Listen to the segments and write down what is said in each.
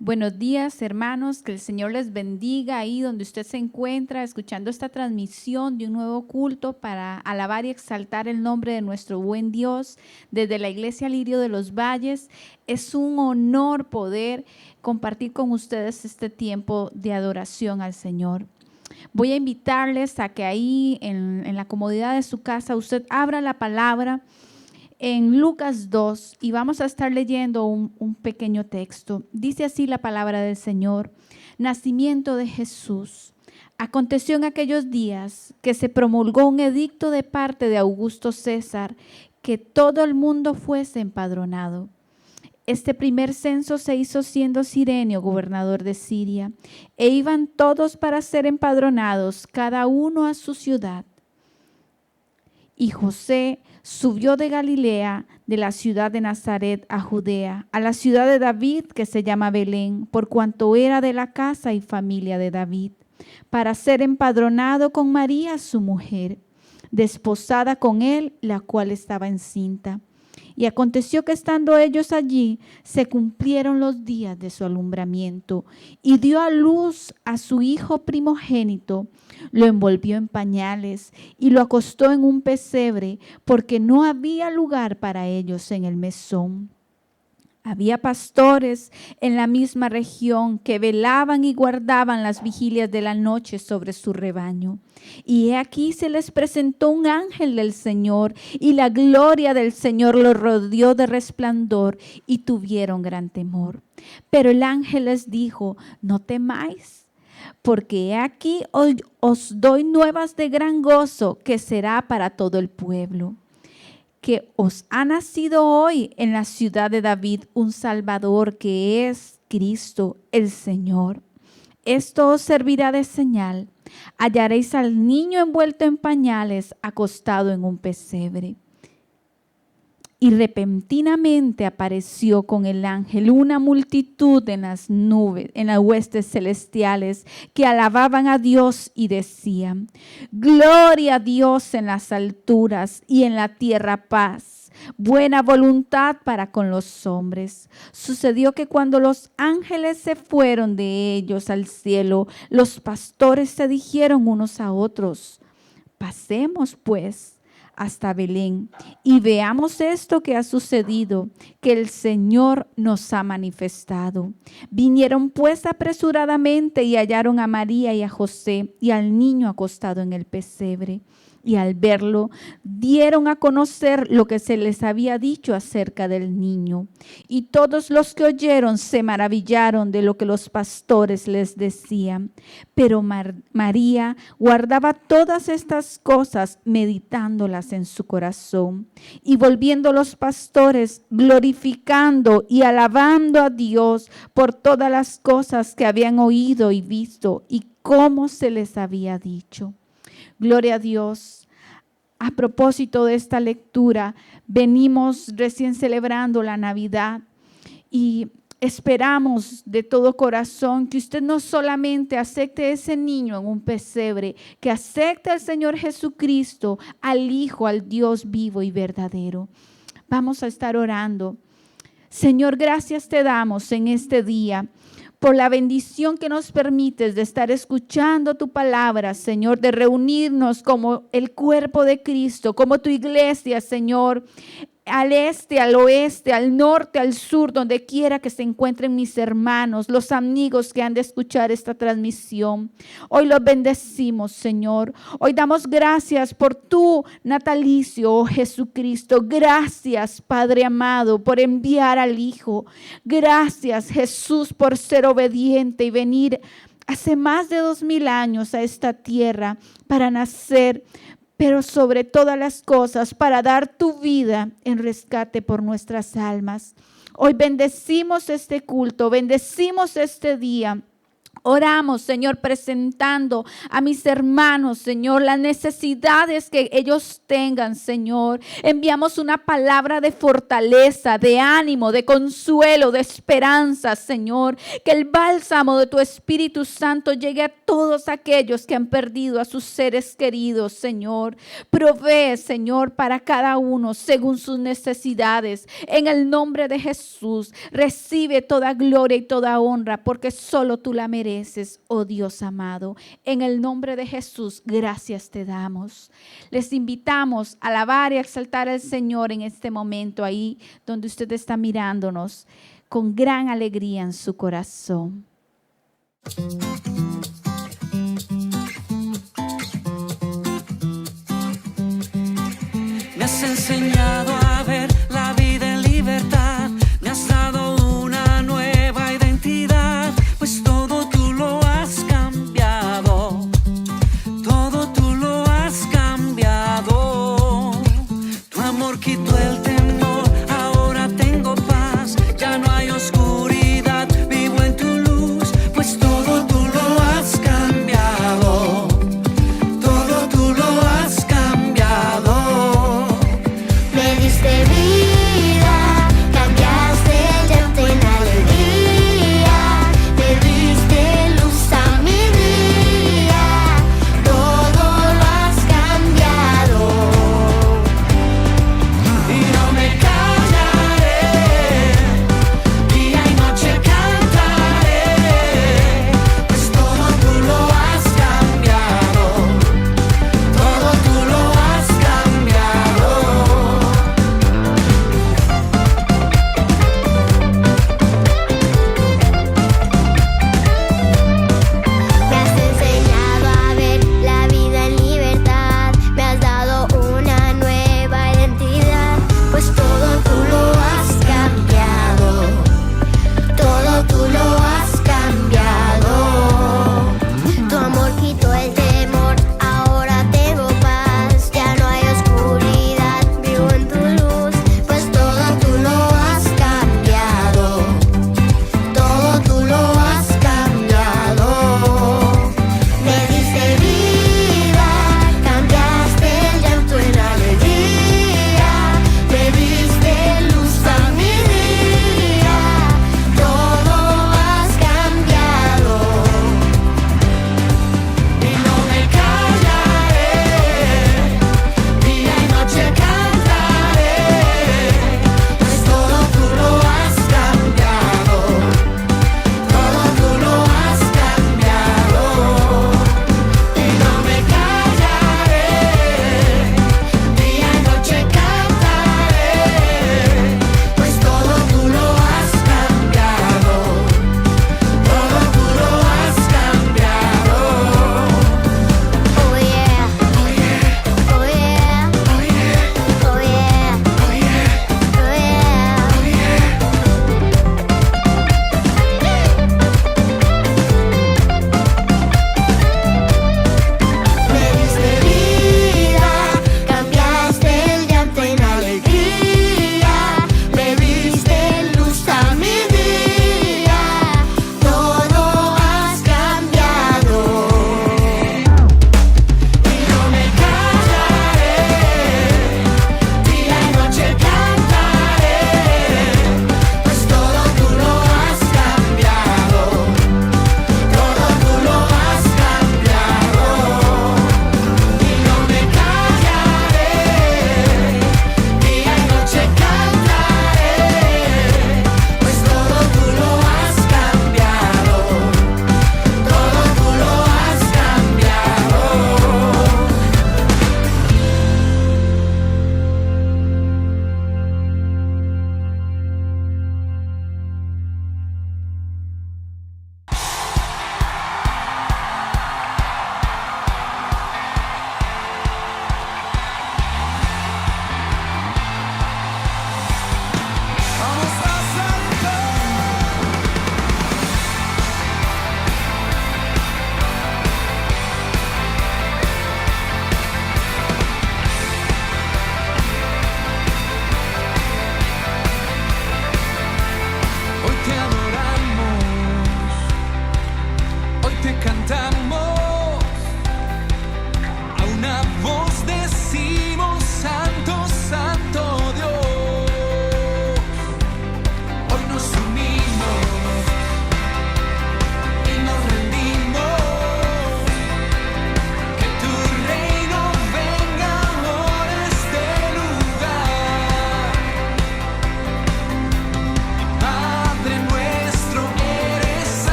Buenos días, hermanos, que el Señor les bendiga ahí donde usted se encuentra, escuchando esta transmisión de un nuevo culto para alabar y exaltar el nombre de nuestro buen Dios desde la Iglesia Lirio de los Valles. Es un honor poder compartir con ustedes este tiempo de adoración al Señor. Voy a invitarles a que ahí en la comodidad de su casa usted abra la palabra en Lucas 2 y vamos a estar leyendo un pequeño texto. Dice así la palabra del Señor: nacimiento de Jesús. Aconteció en aquellos días que se promulgó un edicto de parte de Augusto César que todo el mundo fuese empadronado. Este primer censo se hizo siendo Cirenio gobernador de Siria, e iban todos para ser empadronados, cada uno a su ciudad. Y José subió de Galilea, de la ciudad de Nazaret a Judea, a la ciudad de David, que se llama Belén, por cuanto era de la casa y familia de David, para ser empadronado con María, su mujer, desposada con él, la cual estaba encinta. Y aconteció que estando ellos allí, se cumplieron los días de su alumbramiento, y dio a luz a su hijo primogénito. Lo envolvió en pañales y lo acostó en un pesebre, porque no había lugar para ellos en el mesón. Había pastores en la misma región que velaban y guardaban las vigilias de la noche sobre su rebaño. Y he aquí se les presentó un ángel del Señor, y la gloria del Señor los rodeó de resplandor, y tuvieron gran temor. Pero el ángel les dijo: no temáis, porque he aquí hoy os doy nuevas de gran gozo, que será para todo el pueblo, que os ha nacido hoy en la ciudad de David un Salvador, que es Cristo el Señor. Esto os servirá de señal: hallaréis al niño envuelto en pañales, acostado en un pesebre. Y repentinamente apareció con el ángel una multitud en las nubes, en las huestes celestiales, que alababan a Dios y decían: gloria a Dios en las alturas, y en la tierra paz, buena voluntad para con los hombres. Sucedió que cuando los ángeles se fueron de ellos al cielo, los pastores se dijeron unos a otros: pasemos pues hasta Belén y veamos esto que ha sucedido, que el Señor nos ha manifestado. Vinieron pues apresuradamente y hallaron a María y a José y al niño acostado en el pesebre. Y al verlo, dieron a conocer lo que se les había dicho acerca del niño. Y todos los que oyeron se maravillaron de lo que los pastores les decían. Pero María guardaba todas estas cosas, meditándolas en su corazón. Y volviendo los pastores, glorificando y alabando a Dios por todas las cosas que habían oído y visto, y cómo se les había dicho. Gloria a Dios. A propósito de esta lectura, venimos recién celebrando la Navidad y esperamos de todo corazón que usted no solamente acepte a ese niño en un pesebre, que acepte al Señor Jesucristo, al Hijo, al Dios vivo y verdadero. Vamos a estar orando. Señor, gracias te damos en este día por la bendición que nos permites de estar escuchando tu palabra, Señor, de reunirnos como el cuerpo de Cristo, como tu iglesia, Señor, al este, al oeste, al norte, al sur, donde quiera que se encuentren mis hermanos, los amigos que han de escuchar esta transmisión. Hoy los bendecimos, Señor. Hoy damos gracias por tu natalicio, oh Jesucristo. Gracias, Padre amado, por enviar al Hijo. Gracias, Jesús, por ser obediente y venir hace más de 2000 años a esta tierra para nacer, pero sobre todas las cosas, para dar tu vida en rescate por nuestras almas. Hoy bendecimos este culto, bendecimos este día. Oramos, Señor, presentando a mis hermanos, Señor, las necesidades que ellos tengan, Señor. Enviamos una palabra de fortaleza, de ánimo, de consuelo, de esperanza, Señor. Que el bálsamo de tu Espíritu Santo llegue a todos aquellos que han perdido a sus seres queridos, Señor. Provee, Señor, para cada uno según sus necesidades. En el nombre de Jesús, recibe toda gloria y toda honra, porque solo tú la mereces, oh Dios amado. En el nombre de Jesús, gracias te damos. Les invitamos a alabar y a exaltar al Señor en este momento, ahí donde usted está mirándonos, con gran alegría en su corazón. Me has enseñado a ver la vida en libertad, me has dado una nueva identidad, pues todo tú lo has cambiado, todo tú lo has cambiado. Tu amor quitó el temor, ahora tengo paz, ya no hay oscuridad, vivo en tu luz, pues todo tú lo has cambiado, todo tú lo has cambiado. Me diste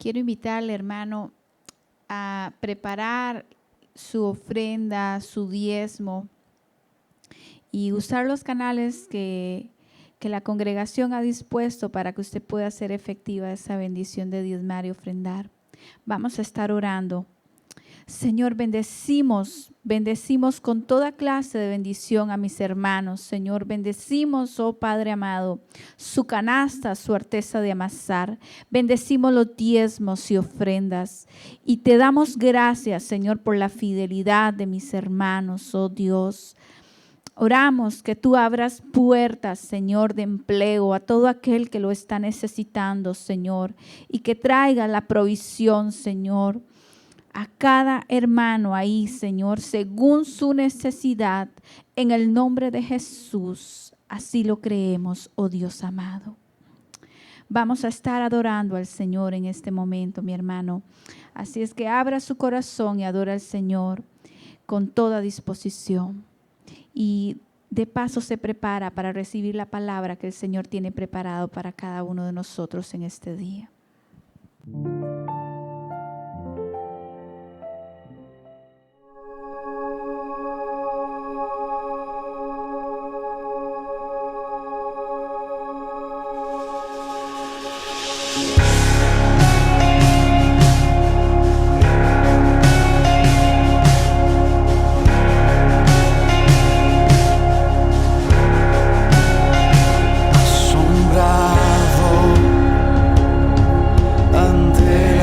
quiero invitarle, hermano, a preparar su ofrenda, su diezmo y usar los canales que la congregación ha dispuesto para que usted pueda hacer efectiva esa bendición de diezmar y ofrendar. Vamos a estar orando. Señor, bendecimos con toda clase de bendición a mis hermanos. Señor, bendecimos, oh Padre amado, su canasta, su arteza de amasar. Bendecimos los diezmos y ofrendas. Y te damos gracias, Señor, por la fidelidad de mis hermanos, oh Dios. Oramos que tú abras puertas, Señor, de empleo a todo aquel que lo está necesitando, Señor, y que traiga la provisión, Señor, a cada hermano ahí, Señor, según su necesidad, en el nombre de Jesús. Así lo creemos, oh Dios amado. Vamos a estar adorando al Señor en este momento, mi hermano. Así es que abra su corazón y adora al Señor con toda disposición. Y de paso se prepara para recibir la palabra que el Señor tiene preparado para cada uno de nosotros en este día. Asombrado ante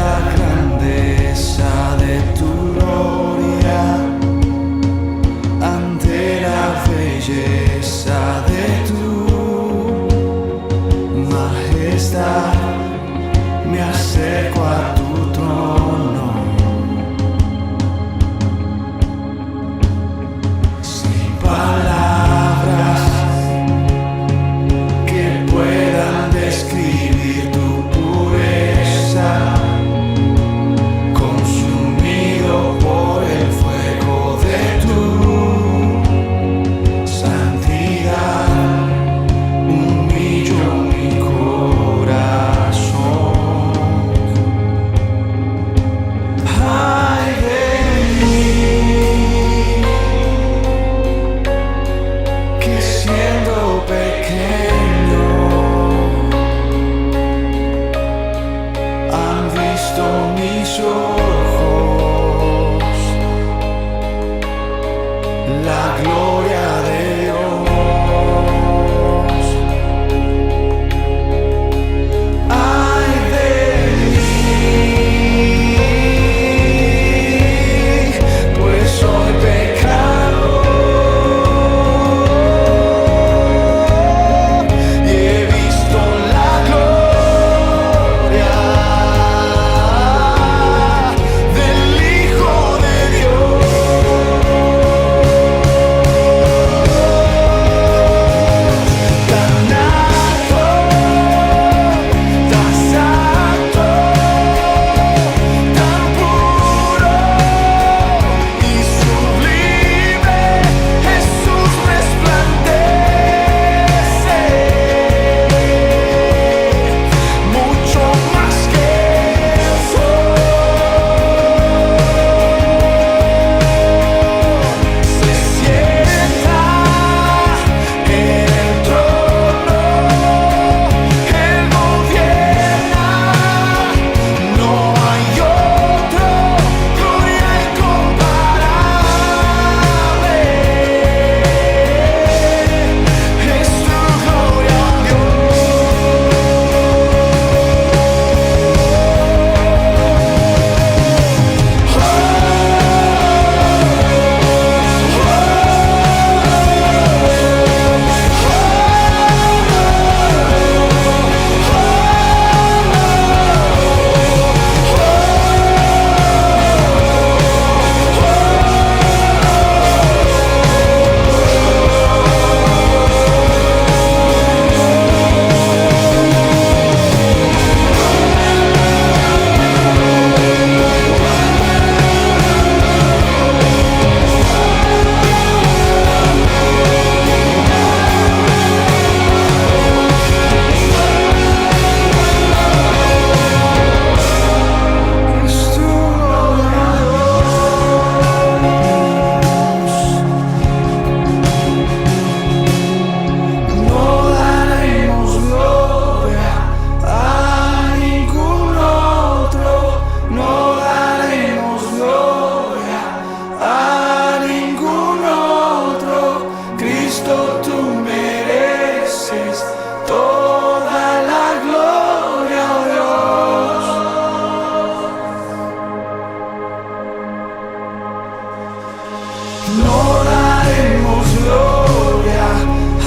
No daremos gloria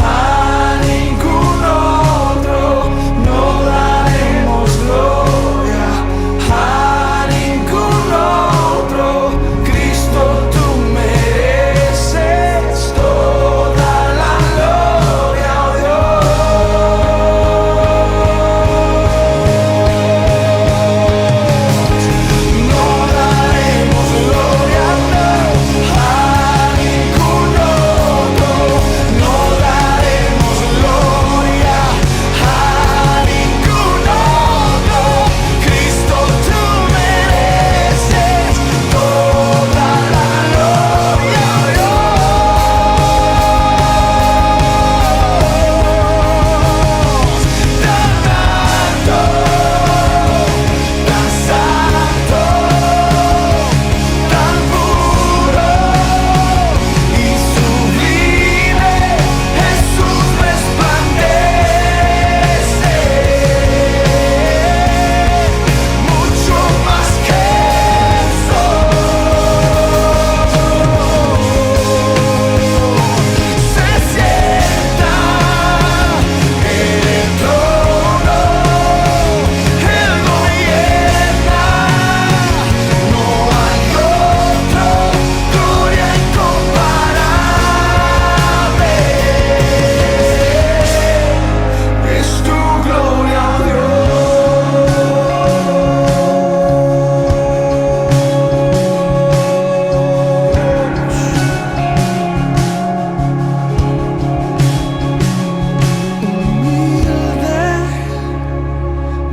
a ningún otro, no daremos gloria a ningún otro. Cristo, tú mereces toda la gloria, oh Dios. No daremos gloria a ningún otro, no daremos gloria a ningún otro. Cristo, tú mereces toda la gloria, oh Dios. Tan alto, tan santo, tan puro y sublime, Jesús resplandece mucho más que el sol. Se sienta en el trono, Él gobierna, no hay otro, gloria incomparable, es tu gloria, oh Humilde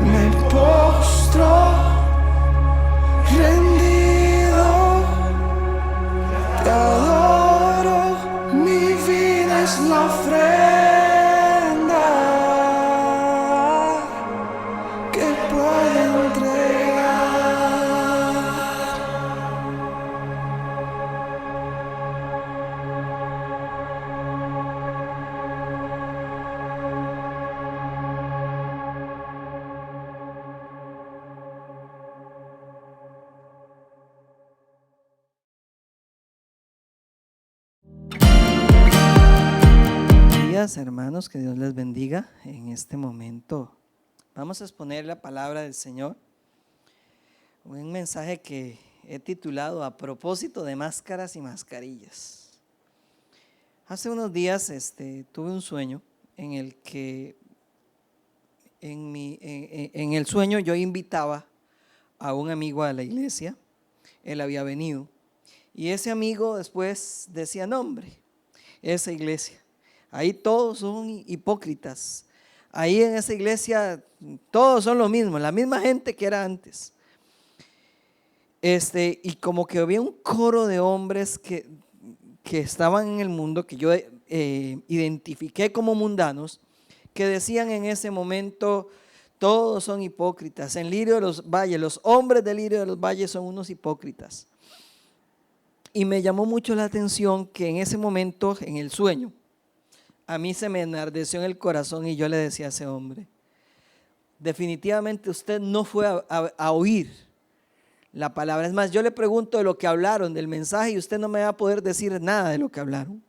me postro, rendido, te adoro, mi vida es la ofrenda que puedo entregar. Buenos días, hermanos, que Dios les bendiga. En este momento vamos a exponer la palabra del Señor, un mensaje que he titulado A propósito de máscaras y mascarillas. Hace unos días tuve un sueño en el que en el sueño yo invitaba a un amigo a la iglesia. Él había venido y ese amigo después decía: no, hombre, esa iglesia, ahí todos son hipócritas. Ahí en esa iglesia todos son lo mismo, la misma gente que era antes. Y como que había un coro de hombres que estaban en el mundo, que yo identifiqué como mundanos, que decían en ese momento: todos son hipócritas. En Lirio de los Valles, los hombres de Lirio de los Valles son unos hipócritas. Y me llamó mucho la atención que en ese momento, en el sueño, a mí se me enardeció en el corazón y yo le decía a ese hombre: definitivamente usted no fue a oír la palabra. Es más, yo le pregunto de lo que hablaron, del mensaje, y usted no me va a poder decir nada de lo que hablaron.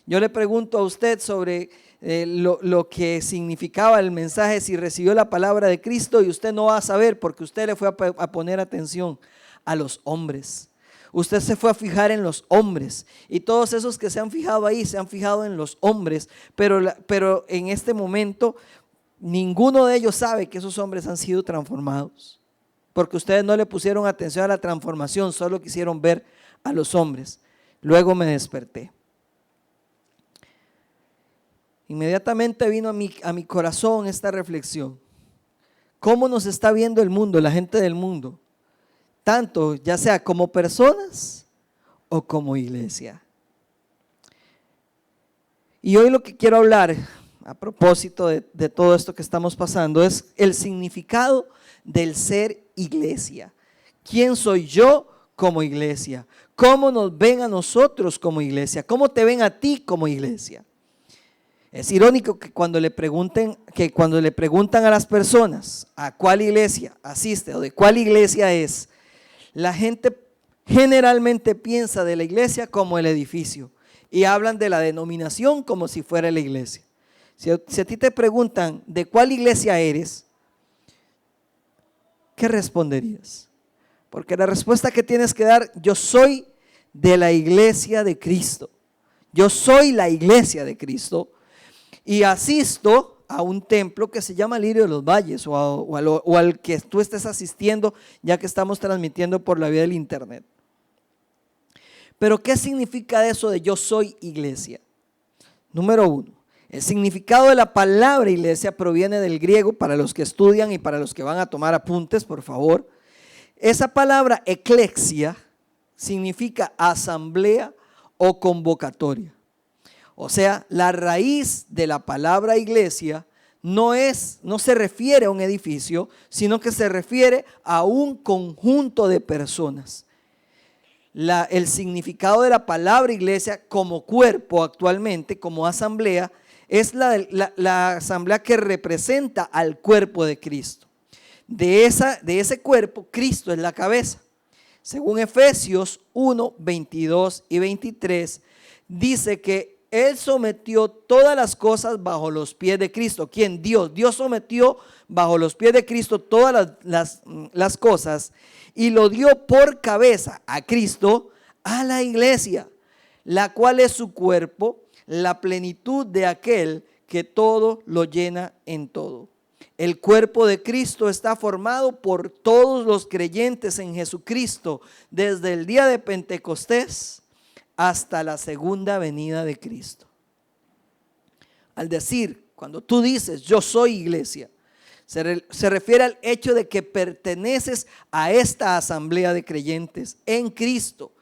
Yo le pregunto a usted sobre lo que significaba el mensaje, si recibió la palabra de Cristo, y usted no va a saber porque usted le fue a poner atención a los hombres. Usted se fue a fijar en los hombres, y todos esos que se han fijado ahí se han fijado en los hombres, pero en este momento ninguno de ellos sabe que esos hombres han sido transformados, porque ustedes no le pusieron atención a la transformación, solo quisieron ver a los hombres. Luego me desperté. Inmediatamente vino a mi corazón esta reflexión: ¿cómo nos está viendo el mundo, la gente del mundo? Tanto ya sea como personas o como iglesia. Y hoy lo que quiero hablar, a propósito de todo esto que estamos pasando, es el significado del ser iglesia. ¿Quién soy yo como iglesia? ¿Cómo nos ven a nosotros como iglesia? ¿Cómo te ven a ti como iglesia? Es irónico que cuando le preguntan a las personas a cuál iglesia asiste o de cuál iglesia es, la gente generalmente piensa de la iglesia como el edificio y hablan de la denominación como si fuera la iglesia. Si a ti te preguntan de cuál iglesia eres, ¿qué responderías? Porque la respuesta que tienes que dar: yo soy de la iglesia de Cristo. Yo soy la iglesia de Cristo y asisto a un templo que se llama Lirio de los Valles o al que tú estés asistiendo, ya que estamos transmitiendo por la vía del internet. Pero ¿qué significa eso de yo soy iglesia? Número uno, el significado de la palabra iglesia proviene del griego, para los que estudian y para los que van a tomar apuntes, por favor. Esa palabra eclesia significa asamblea o convocatoria. O sea, la raíz de la palabra iglesia no se refiere a un edificio, sino que se refiere a un conjunto de personas. El significado de la palabra iglesia como cuerpo actualmente, como asamblea, es la asamblea que representa al cuerpo de Cristo. De ese cuerpo, Cristo es la cabeza. Según Efesios 1, 22 y 23, dice que Él sometió todas las cosas bajo los pies de Cristo. ¿Quién? Dios. Dios sometió bajo los pies de Cristo todas las cosas y lo dio por cabeza a Cristo, a la iglesia, la cual es su cuerpo, la plenitud de aquel que todo lo llena en todo. El cuerpo de Cristo está formado por todos los creyentes en Jesucristo desde el día de Pentecostés hasta la segunda venida de Cristo. Al decir, cuando tú dices yo soy iglesia, se refiere al hecho de que perteneces a esta asamblea de creyentes en Cristo,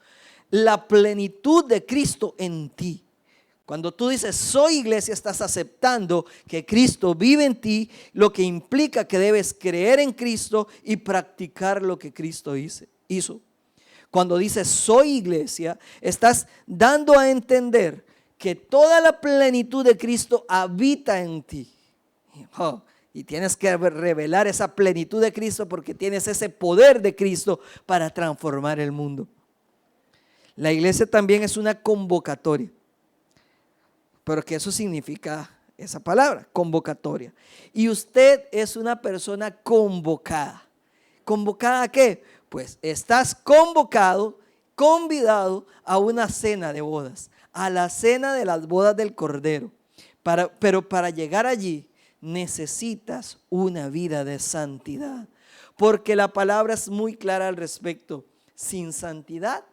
la plenitud de Cristo en ti. Cuando tú dices soy iglesia, estás aceptando que Cristo vive en ti, lo que implica que debes creer en Cristo y practicar lo que Cristo hizo. Cuando dices soy iglesia, estás dando a entender que toda la plenitud de Cristo habita en ti. Y tienes que revelar esa plenitud de Cristo porque tienes ese poder de Cristo para transformar el mundo. La iglesia también es una convocatoria. Pero ¿qué eso significa esa palabra? Convocatoria. Y usted es una persona convocada. ¿Convocada a qué? Pues estás convocado, convidado a una cena de bodas, a la cena de las bodas del Cordero. Pero para llegar allí necesitas una vida de santidad. Porque la palabra es muy clara al respecto. Sin santidad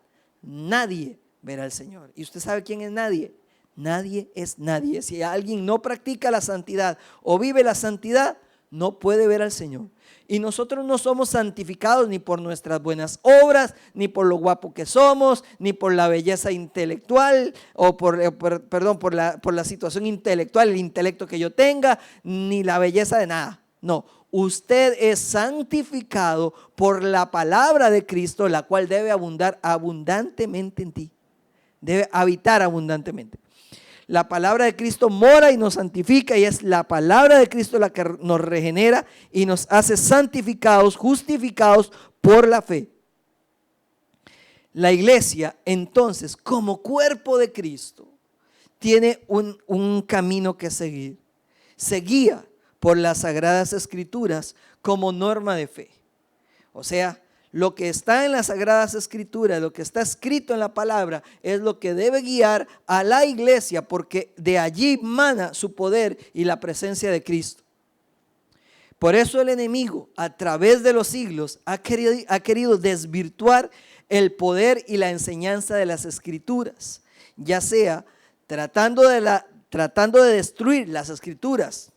nadie verá al Señor. ¿Y usted sabe quién es nadie? Nadie es nadie. Si alguien no practica la santidad o vive la santidad, no puede ver al Señor. Y nosotros no somos santificados ni por nuestras buenas obras, ni por lo guapo que somos, ni por la belleza intelectual, o por la situación intelectual, el intelecto que yo tenga, ni la belleza de nada. No, usted es santificado por la palabra de Cristo, la cual debe abundar abundantemente en ti. Debe habitar abundantemente. La palabra de Cristo mora y nos santifica, y es la palabra de Cristo la que nos regenera y nos hace santificados, justificados por la fe. La iglesia, entonces, como cuerpo de Cristo, tiene un camino que seguir. Se guía por las Sagradas Escrituras como norma de fe. O sea, lo que está en las Sagradas Escrituras, lo que está escrito en la palabra, es lo que debe guiar a la iglesia, porque de allí mana su poder y la presencia de Cristo. Por eso el enemigo, a través de los siglos, ha querido desvirtuar el poder y la enseñanza de las Escrituras, ya sea tratando de destruir las Escrituras,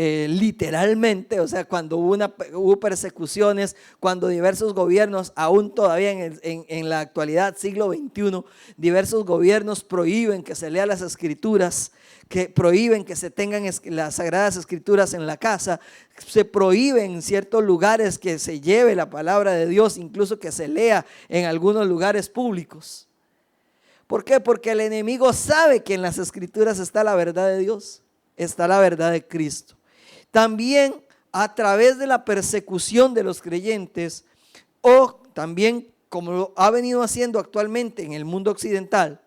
literalmente, o sea, cuando hubo persecuciones, cuando diversos gobiernos, aún todavía en la actualidad, siglo XXI, diversos gobiernos prohíben que se lea las Escrituras, que prohíben que se tengan las Sagradas Escrituras en la casa, se prohíben en ciertos lugares que se lleve la palabra de Dios, incluso que se lea en algunos lugares públicos. ¿Por qué? Porque el enemigo sabe que en las Escrituras está la verdad de Dios, está la verdad de Cristo. También a través de la persecución de los creyentes, o también como lo ha venido haciendo actualmente en el mundo occidental,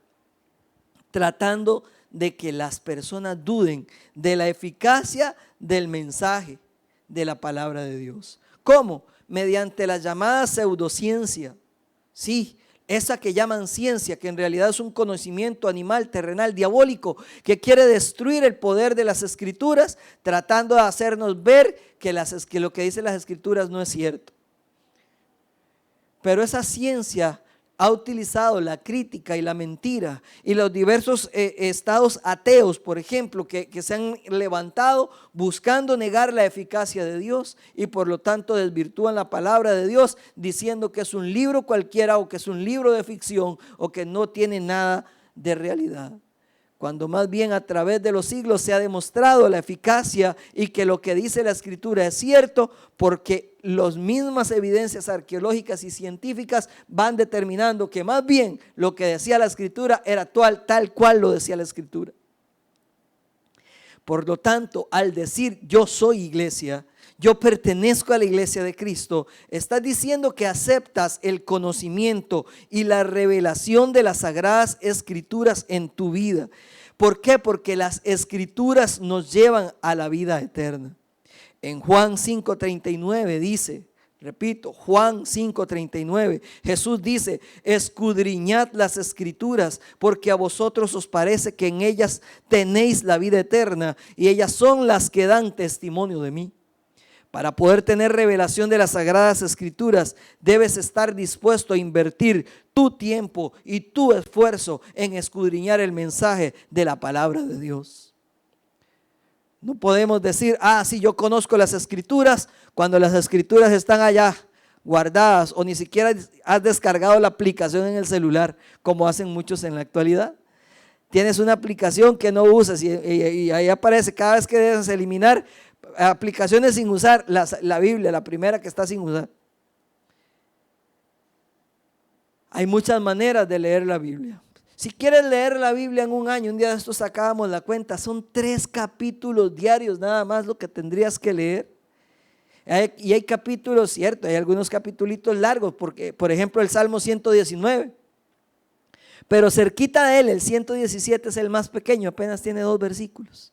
tratando de que las personas duden de la eficacia del mensaje de la palabra de Dios. ¿Cómo? Mediante la llamada pseudociencia. Sí, esa que llaman ciencia, que en realidad es un conocimiento animal, terrenal, diabólico, que quiere destruir el poder de las Escrituras, tratando de hacernos ver que lo que dicen las Escrituras no es cierto. Pero esa ciencia ha utilizado la crítica y la mentira y los diversos estados ateos, por ejemplo, que se han levantado buscando negar la eficacia de Dios y por lo tanto desvirtúan la palabra de Dios diciendo que es un libro cualquiera o que es un libro de ficción o que no tiene nada de realidad. Cuando más bien a través de los siglos se ha demostrado la eficacia y que lo que dice la Escritura es cierto, porque las mismas evidencias arqueológicas y científicas van determinando que más bien lo que decía la Escritura era tal cual lo decía la Escritura. Por lo tanto, al decir yo soy iglesia, yo pertenezco a la iglesia de Cristo, estás diciendo que aceptas el conocimiento y la revelación de las sagradas escrituras en tu vida. ¿Por qué? Porque las escrituras nos llevan a la vida eterna. En Juan 5:39 dice, repito, Juan 5:39, Jesús dice, escudriñad las escrituras porque a vosotros os parece que en ellas tenéis la vida eterna y ellas son las que dan testimonio de mí. Para poder tener revelación de las sagradas escrituras, debes estar dispuesto a invertir tu tiempo y tu esfuerzo en escudriñar el mensaje de la palabra de Dios. No podemos decir, sí, yo conozco las escrituras, cuando las escrituras están allá guardadas o ni siquiera has descargado la aplicación en el celular, como hacen muchos en la actualidad. Tienes una aplicación que no usas y ahí aparece cada vez que debes eliminar aplicaciones sin usar, la Biblia, la primera que está sin usar. Hay muchas maneras de leer la Biblia. Si quieres leer la Biblia en un año, un día de estos sacábamos la cuenta, son 3 capítulos diarios nada más lo que tendrías que leer. Y hay capítulos, cierto, hay algunos capitulitos largos, porque por ejemplo el Salmo 119, pero cerquita de él el 117 es el más pequeño, apenas tiene 2 versículos.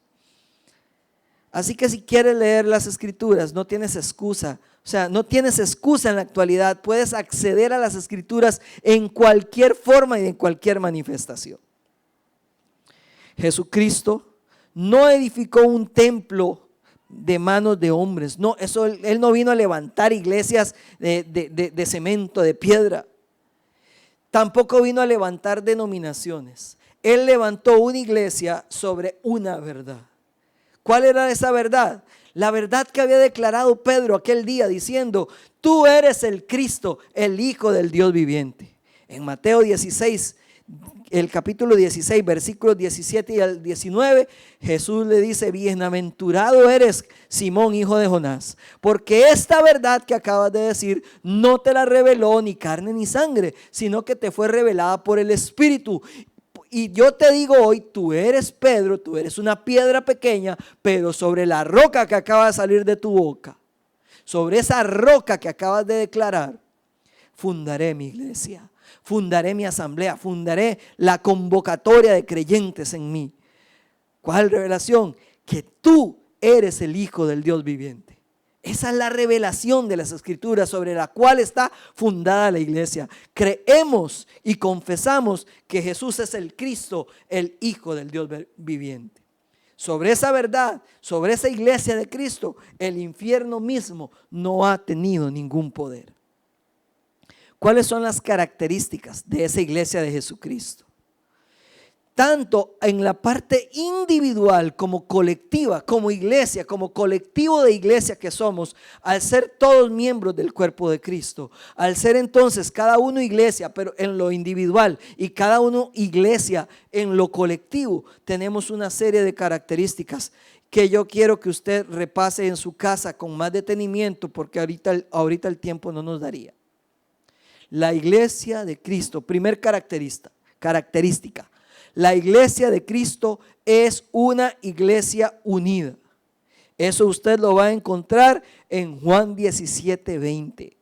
Así que si quieres leer las escrituras, no tienes excusa. O sea, no tienes excusa en la actualidad. Puedes acceder a las escrituras en cualquier forma y en cualquier manifestación. Jesucristo no edificó un templo de manos de hombres. No, Él no vino a levantar iglesias de cemento, de piedra. Tampoco vino a levantar denominaciones. Él levantó una iglesia sobre una verdad. ¿Cuál era esa verdad? La verdad que había declarado Pedro aquel día diciendo, tú eres el Cristo, el Hijo del Dios viviente. En Mateo 16, el capítulo 16, versículos 17 y al 19, Jesús le dice, bienaventurado eres, Simón, hijo de Jonás, porque esta verdad que acabas de decir no te la reveló ni carne ni sangre, sino que te fue revelada por el Espíritu. Y yo te digo hoy, tú eres Pedro, tú eres una piedra pequeña, pero sobre la roca que acaba de salir de tu boca, sobre esa roca que acabas de declarar, fundaré mi iglesia, fundaré mi asamblea, fundaré la convocatoria de creyentes en mí. ¿Cuál revelación? Que tú eres el Hijo del Dios viviente. Esa es la revelación de las escrituras sobre la cual está fundada la iglesia. Creemos y confesamos que Jesús es el Cristo, el Hijo del Dios viviente. Sobre esa verdad, sobre esa iglesia de Cristo, el infierno mismo no ha tenido ningún poder. ¿Cuáles son las características de esa iglesia de Jesucristo? Tanto en la parte individual como colectiva, como iglesia, como colectivo de iglesia que somos, al ser todos miembros del cuerpo de Cristo, al ser entonces cada uno iglesia, pero en lo individual y cada uno iglesia en lo colectivo, tenemos una serie de características que yo quiero que usted repase en su casa con más detenimiento, porque ahorita el tiempo no nos daría. La iglesia de Cristo, primer característica. La iglesia de Cristo es una iglesia unida. Eso usted lo va a encontrar en Juan 17:20.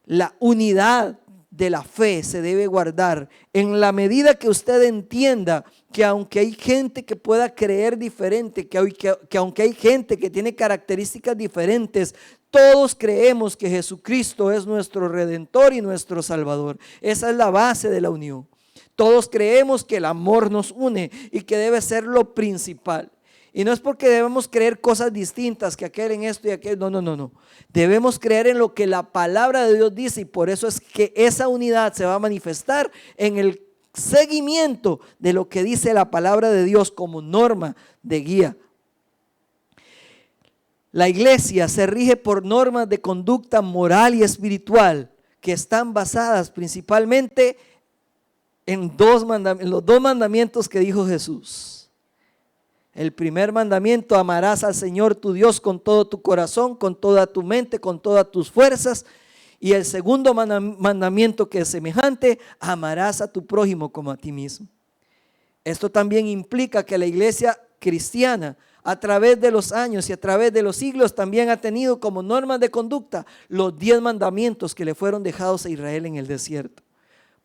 La unidad de la fe se debe guardar en la medida que usted entienda que aunque hay gente que pueda creer diferente, que aunque hay gente que tiene características diferentes, todos creemos que Jesucristo es nuestro Redentor y nuestro Salvador. Esa es la base de la unión. Todos creemos que el amor nos une y que debe ser lo principal. Y no es porque debemos creer cosas distintas, que aquel en esto y aquel. No. Debemos creer en lo que la palabra de Dios dice, y por eso es que esa unidad se va a manifestar en el seguimiento de lo que dice la palabra de Dios como norma de guía. La iglesia se rige por normas de conducta moral y espiritual que están basadas principalmente en los dos mandamientos que dijo Jesús. El primer mandamiento: amarás al Señor tu Dios con todo tu corazón, con toda tu mente, con todas tus fuerzas. Y el segundo mandamiento, que es semejante: amarás a tu prójimo como a ti mismo. Esto también implica que la iglesia cristiana, a través de los años y a través de los siglos, también ha tenido como normas de conducta los 10 mandamientos que le fueron dejados a Israel en el desierto.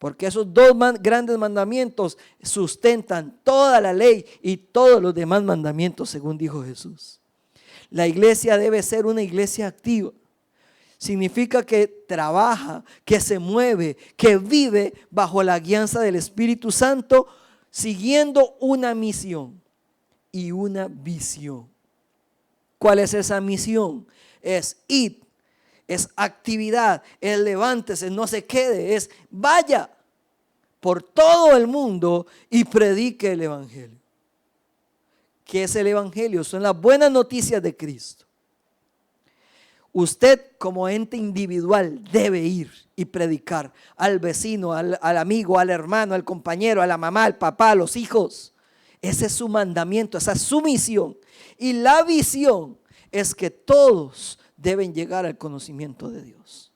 Porque esos dos grandes mandamientos sustentan toda la ley y todos los demás mandamientos, según dijo Jesús. La iglesia debe ser una iglesia activa. Significa que trabaja, que se mueve, que vive bajo la guianza del Espíritu Santo, siguiendo una misión y una visión. ¿Cuál es esa misión? Es ir. Es actividad, es levántese, no se quede, es vaya por todo el mundo y predique el evangelio. ¿Qué es el evangelio? Son las buenas noticias de Cristo. Usted como ente individual debe ir y predicar al vecino, al amigo, al hermano, al compañero, a la mamá, al papá, a los hijos. Ese es su mandamiento, esa es su misión. Y la visión es que todos deben llegar al conocimiento de Dios.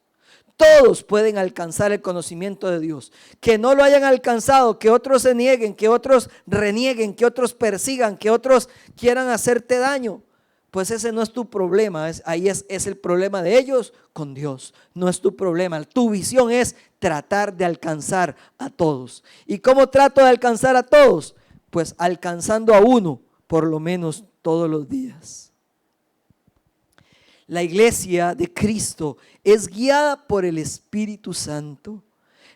Todos pueden alcanzar el conocimiento de Dios. Que no lo hayan alcanzado, que otros se nieguen, que otros renieguen, que otros persigan, que otros quieran hacerte daño, pues ese no es tu problema. Ahí es el problema de ellos con Dios. No es tu problema. Tu visión es tratar de alcanzar a todos. ¿Y cómo trato de alcanzar a todos? Pues alcanzando a uno por lo menos todos los días. La iglesia de Cristo es guiada por el Espíritu Santo.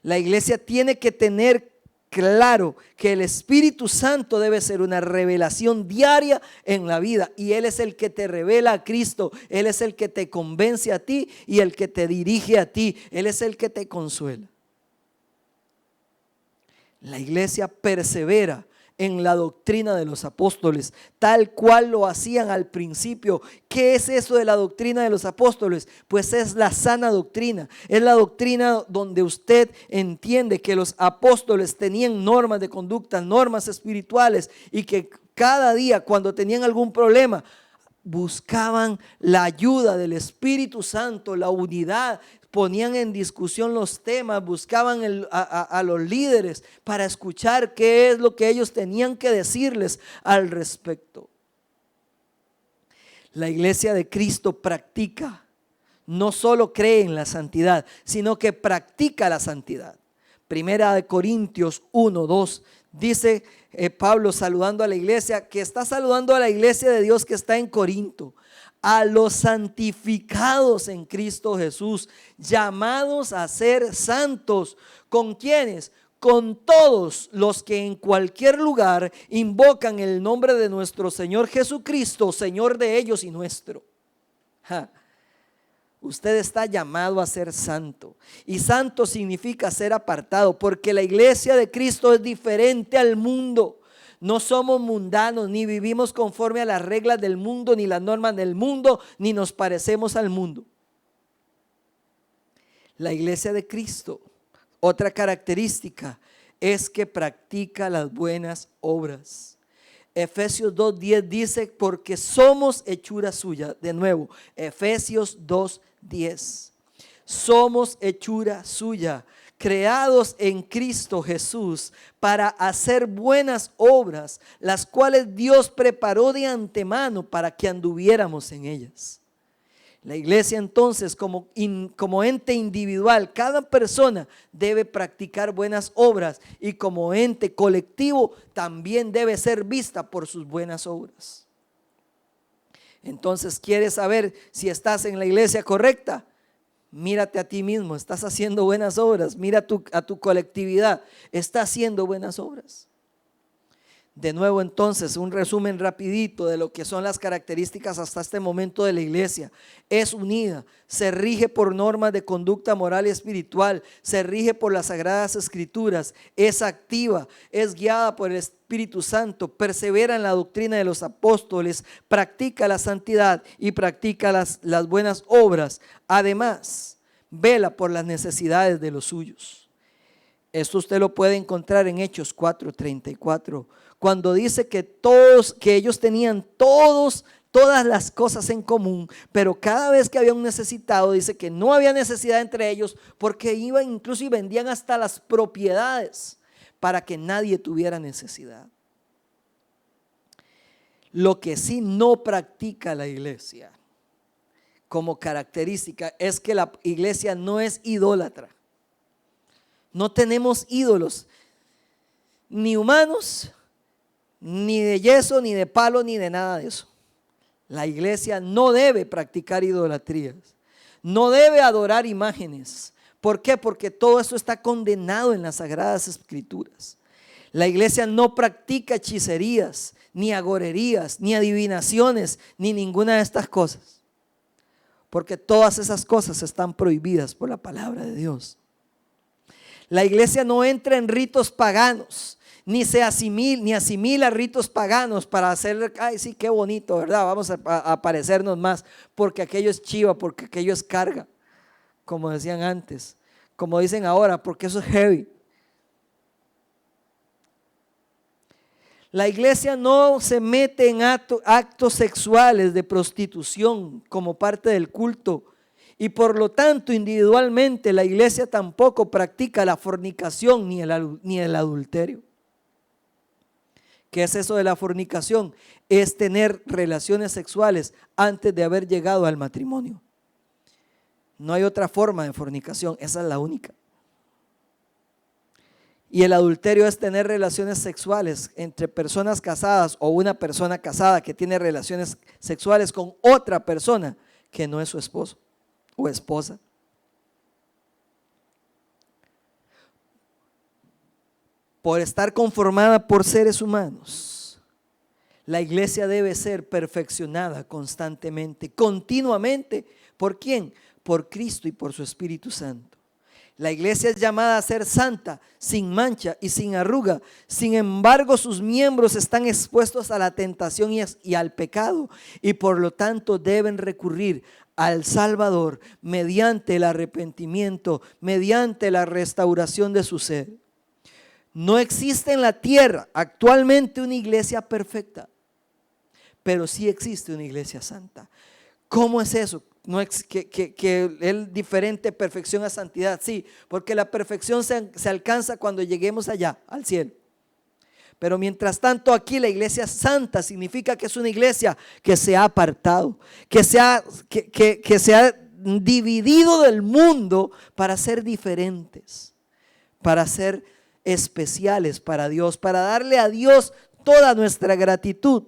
La iglesia tiene que tener claro que el Espíritu Santo debe ser una revelación diaria en la vida, y Él es el que te revela a Cristo. Él es el que te convence a ti y el que te dirige a ti. Él es el que te consuela. La iglesia persevera en la doctrina de los apóstoles, tal cual lo hacían al principio. ¿Qué es eso de la doctrina de los apóstoles? Pues es la sana doctrina. Es la doctrina donde usted entiende que los apóstoles tenían normas de conducta, normas espirituales, y que cada día, cuando tenían algún problema, buscaban la ayuda del Espíritu Santo, la unidad. Ponían en discusión los temas, buscaban a los líderes para escuchar qué es lo que ellos tenían que decirles al respecto. La iglesia de Cristo practica, no solo cree en la santidad, sino que practica la santidad. Primera de Corintios 1:2 dice Pablo, saludando a la iglesia, que está saludando a la iglesia de Dios que está en Corinto: a los santificados en Cristo Jesús, llamados a ser santos. ¿Con quiénes? Con todos los que en cualquier lugar invocan el nombre de nuestro Señor Jesucristo, Señor de ellos y nuestro. Usted está llamado a ser santo, y santo significa ser apartado, porque la iglesia de Cristo es diferente al mundo. No somos mundanos, ni vivimos conforme a las reglas del mundo, ni las normas del mundo, ni nos parecemos al mundo. La iglesia de Cristo, otra característica, es que practica las buenas obras. Efesios 2:10 dice: porque somos hechura suya. De nuevo, Efesios 2:10. Somos hechura suya, creados en Cristo Jesús para hacer buenas obras, las cuales Dios preparó de antemano para que anduviéramos en ellas. La iglesia entonces como ente individual, cada persona debe practicar buenas obras y como ente colectivo también debe ser vista por sus buenas obras. Entonces, ¿quieres saber si estás en la iglesia correcta? Mírate a ti mismo, estás haciendo buenas obras. Mira a tu colectividad, está haciendo buenas obras. De nuevo entonces, un resumen rapidito de lo que son las características hasta este momento de la iglesia. Es unida, se rige por normas de conducta moral y espiritual, se rige por las sagradas escrituras, es activa, es guiada por el Espíritu Santo, persevera en la doctrina de los apóstoles, practica la santidad y practica las buenas obras. Además, vela por las necesidades de los suyos. Esto usted lo puede encontrar en Hechos 4:34. Cuando dice que ellos tenían todas las cosas en común, pero cada vez que había un necesitado, dice que no había necesidad entre ellos, porque iban incluso y vendían hasta las propiedades para que nadie tuviera necesidad. Lo que sí no practica la iglesia como característica es que la iglesia no es idólatra. No tenemos ídolos, ni humanos, ni de yeso, ni de palo, ni de nada de eso. La iglesia no debe practicar idolatrías, no debe adorar imágenes. ¿Por qué? Porque todo eso está condenado en las Sagradas Escrituras. La iglesia no practica hechicerías, ni agorerías, ni adivinaciones, ni ninguna de estas cosas, porque todas esas cosas están prohibidas por la palabra de Dios. La iglesia no entra en ritos paganos, ni asimila ritos paganos para hacer, ay sí, qué bonito, ¿verdad? Vamos a parecernos más, porque aquello es chiva, porque aquello es carga, como decían antes, como dicen ahora, porque eso es heavy. La iglesia no se mete en actos sexuales de prostitución como parte del culto. Y por lo tanto, individualmente, la iglesia tampoco practica la fornicación ni el adulterio. ¿Qué es eso de la fornicación? Es tener relaciones sexuales antes de haber llegado al matrimonio. No hay otra forma de fornicación, esa es la única. Y el adulterio es tener relaciones sexuales entre personas casadas o una persona casada que tiene relaciones sexuales con otra persona que no es su esposo o esposa. Por estar conformada por seres humanos, la iglesia debe ser perfeccionada constantemente, continuamente. ¿Por quién? Por Cristo y por su Espíritu Santo. La iglesia es llamada a ser santa, sin mancha y sin arruga. Sin embargo, sus miembros están expuestos a la tentación y al pecado, y por lo tanto deben recurrir al Salvador mediante el arrepentimiento, mediante la restauración de su ser. No existe en la tierra actualmente una iglesia perfecta, pero sí existe una iglesia santa. ¿Cómo es eso? No es que es diferente perfección a santidad, sí, porque la perfección se alcanza cuando lleguemos allá, al cielo. Pero mientras tanto aquí la iglesia santa significa que es una iglesia que se ha apartado, que se ha dividido del mundo para ser diferentes, para ser especiales para Dios, para darle a Dios toda nuestra gratitud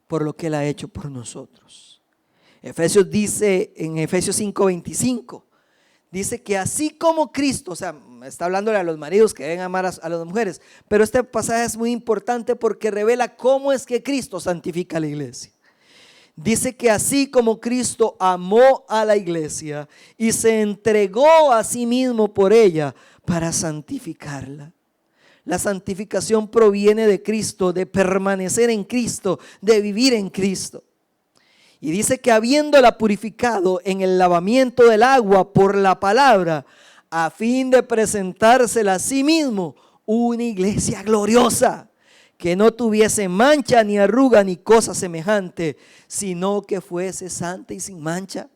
por lo que Él ha hecho por nosotros. Efesios dice en Efesios 5:25, dice que así como Cristo, o sea, está hablándole a los maridos que deben amar a las mujeres, pero este pasaje es muy importante porque revela cómo es que Cristo santifica a la iglesia. Dice que así como Cristo amó a la iglesia y se entregó a sí mismo por ella para santificarla. La santificación proviene de Cristo, de permanecer en Cristo, de vivir en Cristo. Y dice que habiéndola purificado en el lavamiento del agua por la palabra, a fin de presentársela a sí mismo una iglesia gloriosa, que no tuviese mancha ni arruga ni cosa semejante, sino que fuese santa y sin mancha.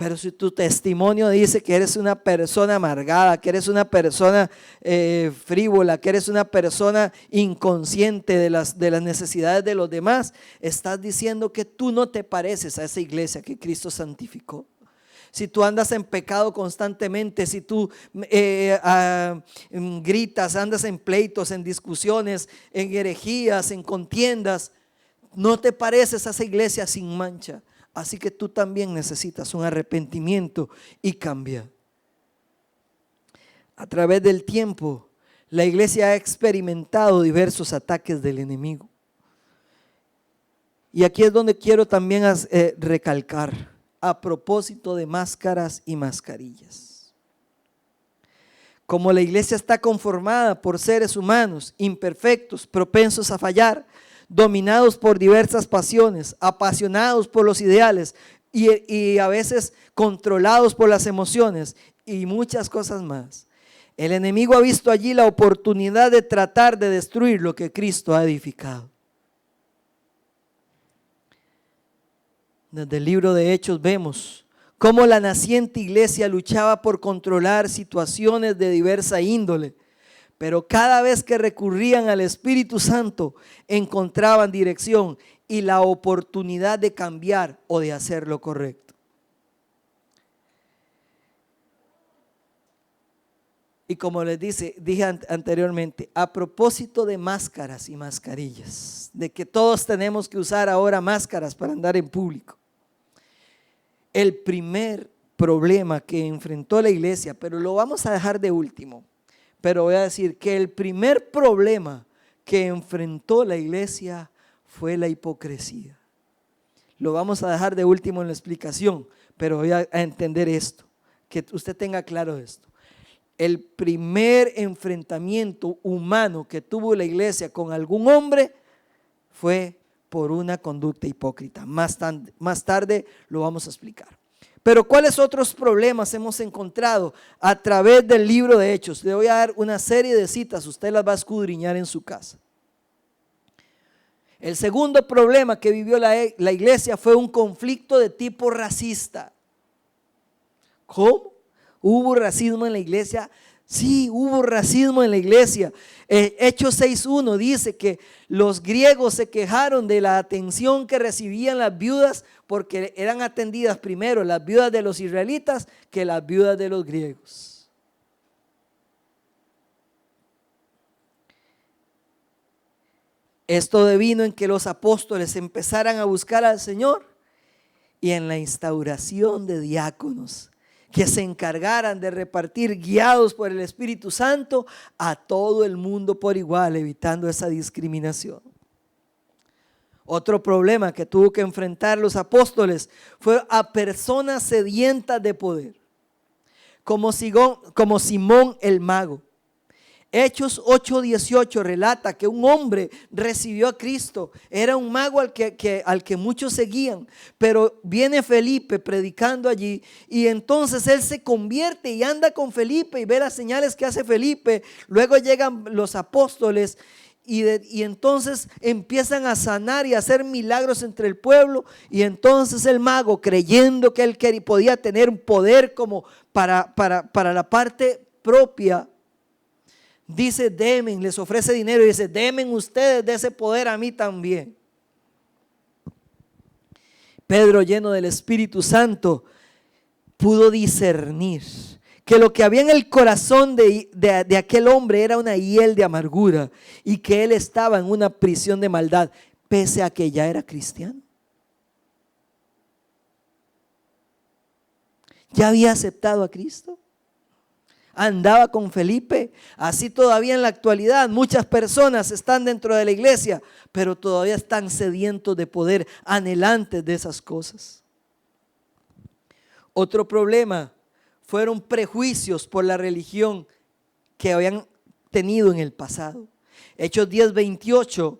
Pero si tu testimonio dice que eres una persona amargada, que eres una persona frívola, que eres una persona inconsciente de las necesidades de los demás, estás diciendo que tú no te pareces a esa iglesia que Cristo santificó. Si tú andas en pecado constantemente, si tú gritas, andas en pleitos, en discusiones, en herejías, en contiendas, no te pareces a esa iglesia sin mancha. Así que tú también necesitas un arrepentimiento y cambiar. A través del tiempo, la iglesia ha experimentado diversos ataques del enemigo. Y aquí es donde quiero también recalcar a propósito de máscaras y mascarillas. Como la iglesia está conformada por seres humanos imperfectos, propensos a fallar, dominados por diversas pasiones, apasionados por los ideales y a veces controlados por las emociones y muchas cosas más. El enemigo ha visto allí la oportunidad de tratar de destruir lo que Cristo ha edificado. Desde el libro de Hechos vemos cómo la naciente iglesia luchaba por controlar situaciones de diversa índole, pero cada vez que recurrían al Espíritu Santo encontraban dirección y la oportunidad de cambiar o de hacer lo correcto. Y como les dije anteriormente, a propósito de máscaras y mascarillas, de que todos tenemos que usar ahora máscaras para andar en público. El primer problema que enfrentó la iglesia, pero lo vamos a dejar de último, pero voy a decir que el primer problema que enfrentó la iglesia fue la hipocresía. Lo vamos a dejar de último en la explicación, pero voy a entender esto, que usted tenga claro esto. El primer enfrentamiento humano que tuvo la iglesia con algún hombre fue por una conducta hipócrita. Más tarde lo vamos a explicar. Pero ¿cuáles otros problemas hemos encontrado a través del libro de Hechos? Le voy a dar una serie de citas, usted las va a escudriñar en su casa. El segundo problema que vivió la iglesia fue un conflicto de tipo racista. ¿Cómo? ¿Hubo racismo en la iglesia? Sí, hubo racismo en la iglesia. Hechos 6:1 dice que los griegos se quejaron de la atención que recibían las viudas porque eran atendidas primero las viudas de los israelitas que las viudas de los griegos. Esto devino en que los apóstoles empezaran a buscar al Señor y en la instauración de diáconos que se encargaran de repartir, guiados por el Espíritu Santo, a todo el mundo por igual, evitando esa discriminación. Otro problema que tuvo que enfrentar los apóstoles fue a personas sedientas de poder, como Simón el mago. Hechos 8:18 relata que un hombre recibió a Cristo, era un mago al que muchos seguían, pero viene Felipe predicando allí y entonces él se convierte y anda con Felipe y ve las señales que hace Felipe. Luego llegan los apóstoles y entonces empiezan a sanar y a hacer milagros entre el pueblo, y entonces el mago, creyendo que él podía tener un poder como para la parte propia, dice: demen, les ofrece dinero y dice: demen ustedes de ese poder a mí también. Pedro, lleno del Espíritu Santo, pudo discernir que lo que había en el corazón de aquel hombre era una hiel de amargura y que él estaba en una prisión de maldad, pese a que ya era cristiano. Ya había aceptado a Cristo. Andaba con Felipe. Así todavía en la actualidad muchas personas están dentro de la iglesia, pero todavía están sedientos de poder, anhelantes de esas cosas. Otro problema fueron prejuicios por la religión que habían tenido en el pasado. Hechos 10:28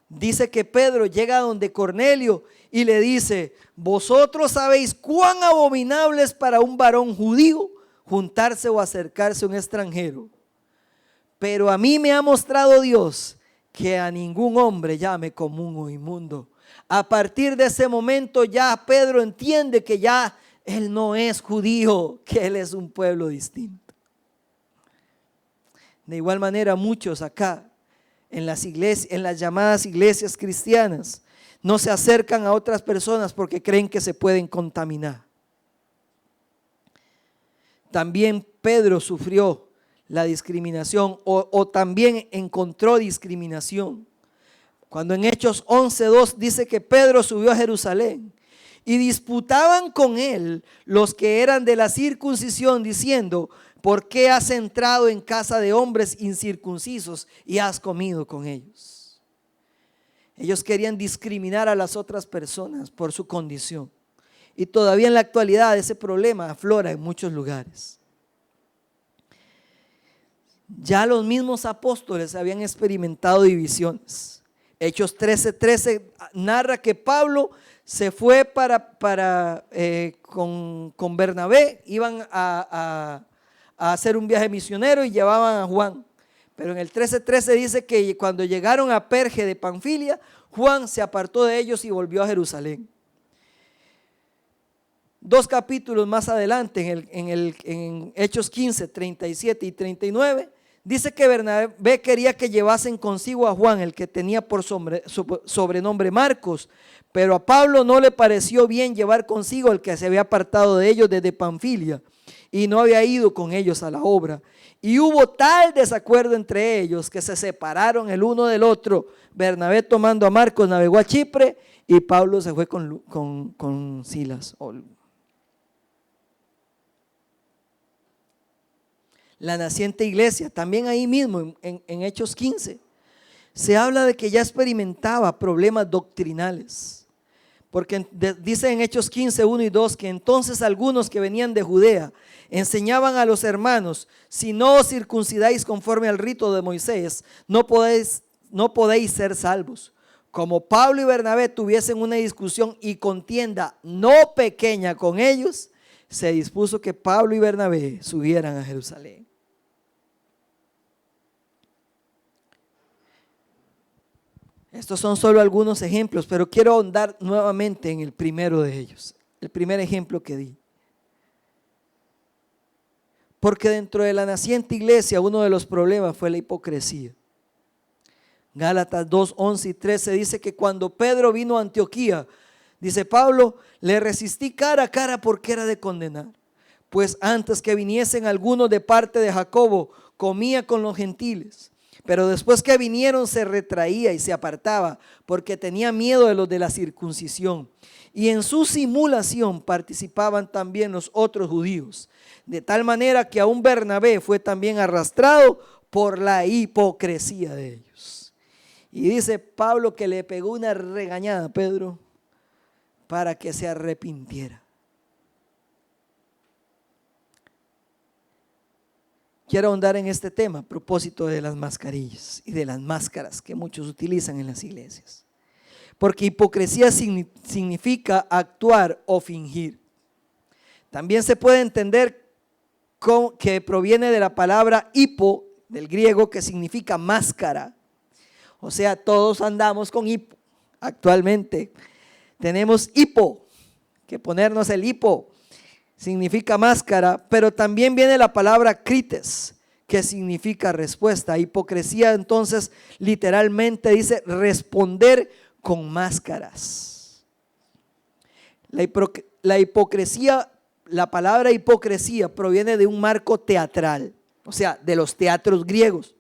dice que Pedro llega donde Cornelio y le dice: vosotros sabéis cuán abominable es para un varón judío juntarse o acercarse a un extranjero, pero a mí me ha mostrado Dios que a ningún hombre llame común o inmundo. A partir de ese momento ya Pedro entiende que ya Él no es judío, que Él es un pueblo distinto. De igual manera, muchos acá en las iglesias, en las llamadas iglesias cristianas, no se acercan a otras personas porque creen que se pueden contaminar. También Pedro sufrió la discriminación o también encontró discriminación. Cuando en Hechos 11:2 dice que Pedro subió a Jerusalén y disputaban con él los que eran de la circuncisión diciendo: ¿por qué has entrado en casa de hombres incircuncisos y has comido con ellos? Ellos querían discriminar a las otras personas por su condición. Y todavía en la actualidad ese problema aflora en muchos lugares. Ya los mismos apóstoles habían experimentado divisiones. Hechos 13:13 narra que Pablo se fue con Bernabé, iban a hacer un viaje misionero y llevaban a Juan. Pero en el 13:13 dice que cuando llegaron a Perge de Panfilia, Juan se apartó de ellos y volvió a Jerusalén. 2 capítulos más adelante, en Hechos 15, 37 y 39, dice que Bernabé quería que llevasen consigo a Juan, el que tenía por sobrenombre Marcos, pero a Pablo no le pareció bien llevar consigo el que se había apartado de ellos desde Panfilia y no había ido con ellos a la obra. Y hubo tal desacuerdo entre ellos que se separaron el uno del otro. Bernabé, tomando a Marcos, navegó a Chipre y Pablo se fue con Silas. La naciente iglesia, también ahí mismo en Hechos 15, se habla de que ya experimentaba problemas doctrinales. Porque dice en Hechos 15, 1 y 2 que entonces algunos que venían de Judea enseñaban a los hermanos: si no os circuncidáis conforme al rito de Moisés, no podéis ser salvos. Como Pablo y Bernabé tuviesen una discusión y contienda no pequeña con ellos, se dispuso que Pablo y Bernabé subieran a Jerusalén. Estos son solo algunos ejemplos, pero quiero ahondar nuevamente en el primero de ellos, el primer ejemplo que di. Porque dentro de la naciente iglesia uno de los problemas fue la hipocresía. Gálatas 2, 11 y 13 dice que cuando Pedro vino a Antioquía, dice Pablo: le resistí cara a cara porque era de condenar. Pues antes que viniesen algunos de parte de Jacobo, comía con los gentiles. Pero después que vinieron se retraía y se apartaba porque tenía miedo de los de la circuncisión. Y en su simulación participaban también los otros judíos. De tal manera que aún Bernabé fue también arrastrado por la hipocresía de ellos. Y dice Pablo que le pegó una regañada a Pedro para que se arrepintiera. Quiero ahondar en este tema a propósito de las mascarillas y de las máscaras que muchos utilizan en las iglesias. Porque hipocresía significa actuar o fingir. También se puede entender que proviene de la palabra hipo, del griego, que significa máscara. O sea, todos andamos con hipo. Actualmente tenemos hipo, que ponernos el hipo significa máscara, pero también viene la palabra krites, que significa respuesta. Hipocresía entonces literalmente dice responder con máscaras. La hipocresía, la palabra hipocresía proviene de un marco teatral, o sea, de los teatros griegos.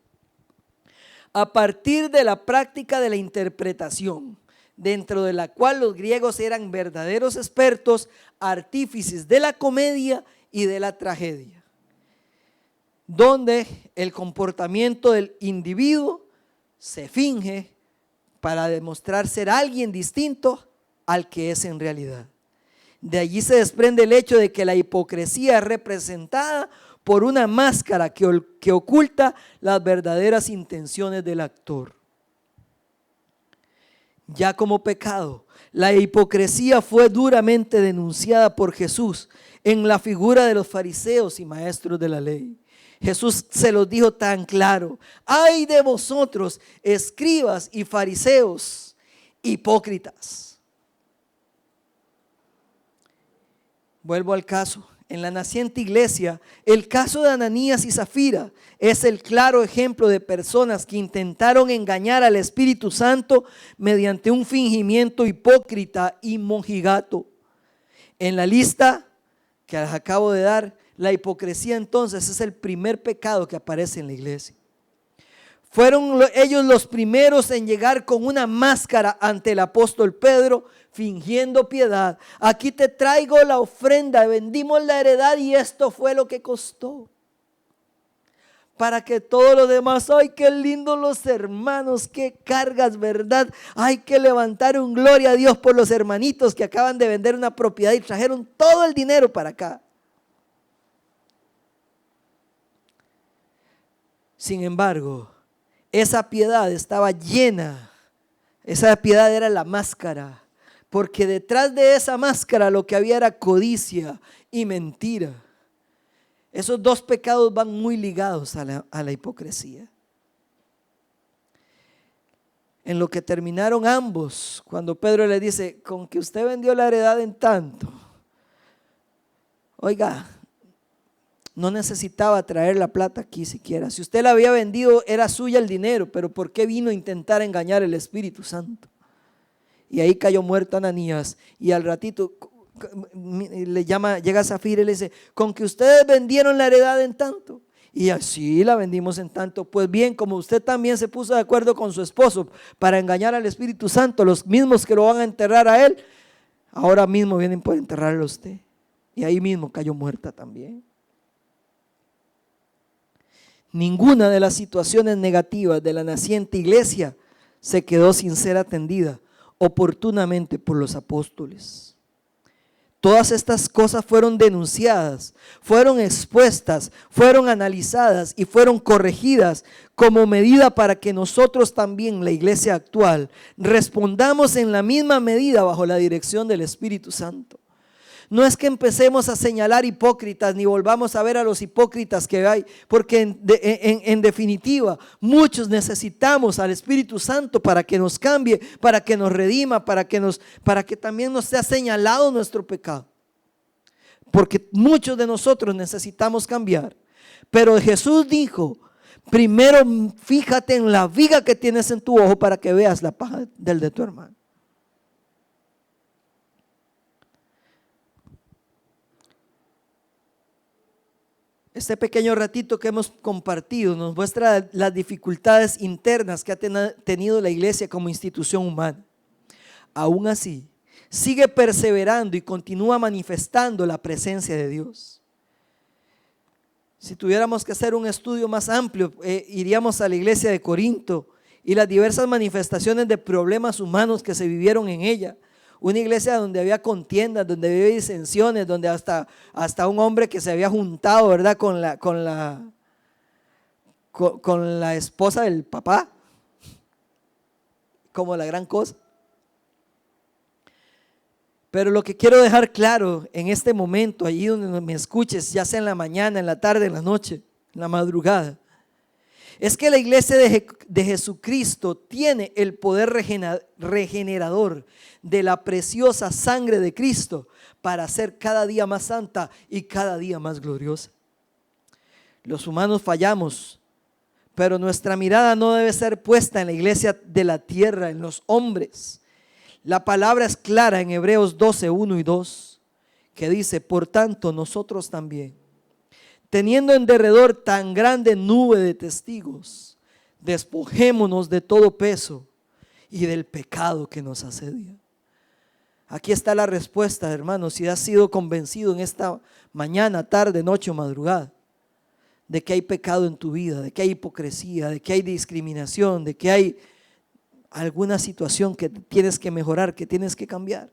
A partir de la práctica de la interpretación, dentro de la cual los griegos eran verdaderos expertos, artífices de la comedia y de la tragedia, donde el comportamiento del individuo se finge para demostrar ser alguien distinto al que es en realidad. De allí se desprende el hecho de que la hipocresía es representada por una máscara que oculta las verdaderas intenciones del actor. Ya como pecado, la hipocresía fue duramente denunciada por Jesús en la figura de los fariseos y maestros de la ley. Jesús se los dijo tan claro: ay de vosotros, escribas y fariseos, hipócritas. Vuelvo al caso. En la naciente iglesia, el caso de Ananías y Zafira es el claro ejemplo de personas que intentaron engañar al Espíritu Santo mediante un fingimiento hipócrita y mojigato. En la lista que les acabo de dar, la hipocresía entonces es el primer pecado que aparece en la iglesia. Fueron ellos los primeros en llegar con una máscara ante el apóstol Pedro, fingiendo piedad. Aquí te traigo la ofrenda, vendimos la heredad y esto fue lo que costó. Para que todos los demás, ay, qué lindos los hermanos, qué cargas, ¿verdad? Hay que levantar un gloria a Dios por los hermanitos que acaban de vender una propiedad y trajeron todo el dinero para acá. Sin embargo, esa piedad estaba llena, esa piedad era la máscara, porque detrás de esa máscara lo que había era codicia y mentira. Esos dos pecados van muy ligados a la hipocresía. En lo que terminaron ambos, cuando Pedro le dice, con que usted vendió la heredad en tanto, oiga, no necesitaba traer la plata aquí siquiera. Si usted la había vendido, era suya el dinero, pero ¿por qué vino a intentar engañar al Espíritu Santo? Y ahí cayó muerto Ananías. Y al ratito llega Zafira y le dice, con que ustedes vendieron la heredad en tanto. Y así la vendimos en tanto. Pues bien, como usted también se puso de acuerdo con su esposo para engañar al Espíritu Santo, los mismos que lo van a enterrar a él, ahora mismo vienen por enterrarlo a usted. Y ahí mismo cayó muerta también. Ninguna de las situaciones negativas de la naciente iglesia se quedó sin ser atendida oportunamente por los apóstoles. Todas estas cosas fueron denunciadas, fueron expuestas, fueron analizadas y fueron corregidas como medida para que nosotros también, la iglesia actual, respondamos en la misma medida bajo la dirección del Espíritu Santo. No es que empecemos a señalar hipócritas ni volvamos a ver a los hipócritas que hay, porque en definitiva muchos necesitamos al Espíritu Santo para que nos cambie, para que nos redima, para que también nos sea señalado nuestro pecado. Porque muchos de nosotros necesitamos cambiar. Pero Jesús dijo, primero fíjate en la viga que tienes en tu ojo para que veas la paja del de tu hermano. Este pequeño ratito que hemos compartido nos muestra las dificultades internas que ha tenido la iglesia como institución humana. Aún así, sigue perseverando y continúa manifestando la presencia de Dios. Si tuviéramos que hacer un estudio más amplio, iríamos a la iglesia de Corinto y las diversas manifestaciones de problemas humanos que se vivieron en ella. Una iglesia donde había contiendas, donde había disensiones, donde hasta un hombre que se había juntado, ¿verdad?, con la esposa del papá, como la gran cosa. Pero lo que quiero dejar claro en este momento, allí donde me escuches, ya sea en la mañana, en la tarde, en la noche, en la madrugada, es que la iglesia de Jesucristo tiene el poder regenerador de la preciosa sangre de Cristo para ser cada día más santa y cada día más gloriosa. Los humanos fallamos, pero nuestra mirada no debe ser puesta en la iglesia de la tierra, en los hombres. La palabra es clara en Hebreos 12, 1 y 2, que dice, por tanto nosotros también, teniendo en derredor tan grande nube de testigos, despojémonos de todo peso y del pecado que nos asedia. Aquí está la respuesta, hermanos, si has sido convencido en esta mañana, tarde, noche o madrugada, de que hay pecado en tu vida, de que hay hipocresía, de que hay discriminación, de que hay alguna situación que tienes que mejorar, que tienes que cambiar,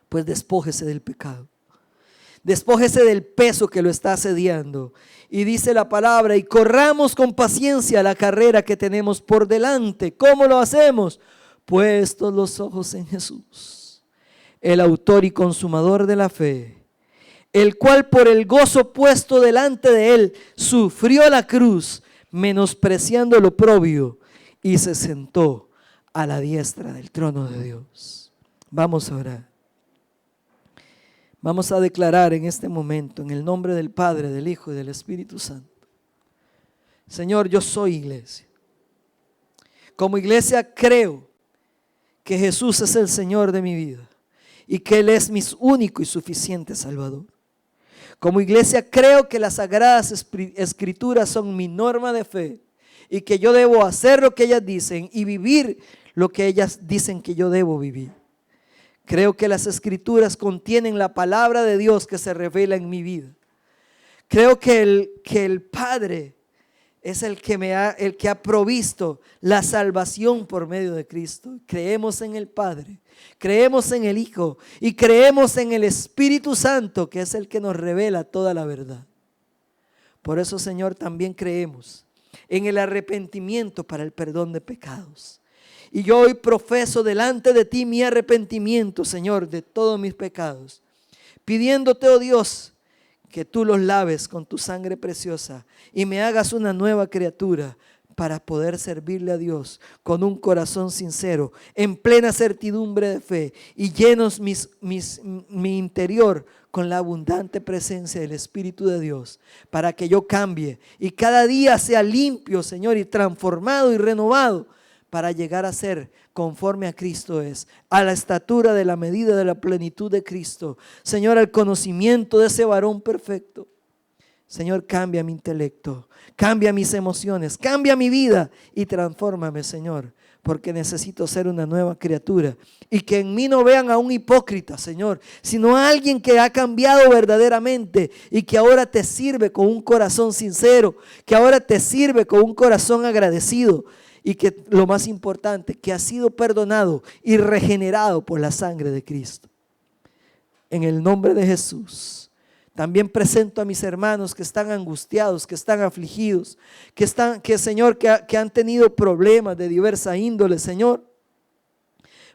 pues despójese del pecado. Despójese del peso que lo está asediando. Y dice la palabra, y corramos con paciencia la carrera que tenemos por delante. ¿Cómo lo hacemos? Puestos los ojos en Jesús, el autor y consumador de la fe, el cual por el gozo puesto delante de él sufrió la cruz, menospreciando lo oprobio, y se sentó a la diestra del trono de Dios. Vamos a orar. Vamos a declarar en este momento, en el nombre del Padre, del Hijo y del Espíritu Santo. Señor, yo soy iglesia. Como iglesia creo que Jesús es el Señor de mi vida y que Él es mi único y suficiente Salvador. Como iglesia creo que las Sagradas Escrituras son mi norma de fe y que yo debo hacer lo que ellas dicen y vivir lo que ellas dicen que yo debo vivir. Creo que las Escrituras contienen la palabra de Dios que se revela en mi vida. Creo que el Padre es el que ha provisto la salvación por medio de Cristo. Creemos en el Padre, creemos en el Hijo y creemos en el Espíritu Santo, que es el que nos revela toda la verdad. Por eso, Señor, también creemos en el arrepentimiento para el perdón de pecados. Y yo hoy profeso delante de ti mi arrepentimiento, Señor, de todos mis pecados, pidiéndote, oh Dios, que tú los laves con tu sangre preciosa y me hagas una nueva criatura para poder servirle a Dios con un corazón sincero, en plena certidumbre de fe y llenos mi interior con la abundante presencia del Espíritu de Dios, para que yo cambie y cada día sea limpio, Señor, y transformado y renovado, para llegar a ser conforme a Cristo es, a la estatura de la medida de la plenitud de Cristo. Señor, al conocimiento de ese varón perfecto. Señor, cambia mi intelecto, cambia mis emociones, cambia mi vida y transfórmame, Señor, porque necesito ser una nueva criatura y que en mí no vean a un hipócrita, Señor, sino a alguien que ha cambiado verdaderamente y que ahora te sirve con un corazón sincero, que ahora te sirve con un corazón agradecido. Y que lo más importante, que ha sido perdonado y regenerado por la sangre de Cristo. En el nombre de Jesús. También presento a mis hermanos que están angustiados, que están afligidos, que han tenido problemas de diversa índole, Señor.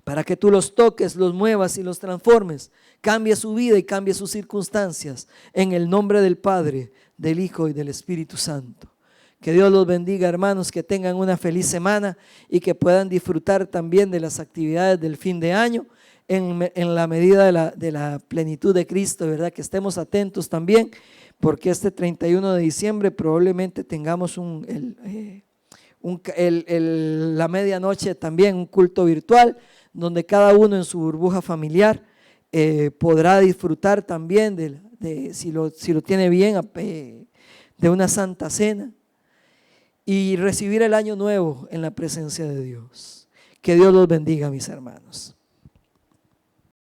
Para que tú los toques, los muevas y los transformes. Cambie su vida y cambie sus circunstancias. En el nombre del Padre, del Hijo y del Espíritu Santo. Que Dios los bendiga, hermanos, que tengan una feliz semana y que puedan disfrutar también de las actividades del fin de año en la medida de la plenitud de Cristo, ¿verdad? Que estemos atentos también, porque este 31 de diciembre probablemente tengamos la medianoche también un culto virtual, donde cada uno en su burbuja familiar podrá disfrutar también si lo tiene bien, de una santa cena. Y recibir el año nuevo en la presencia de Dios. Que Dios los bendiga, mis hermanos.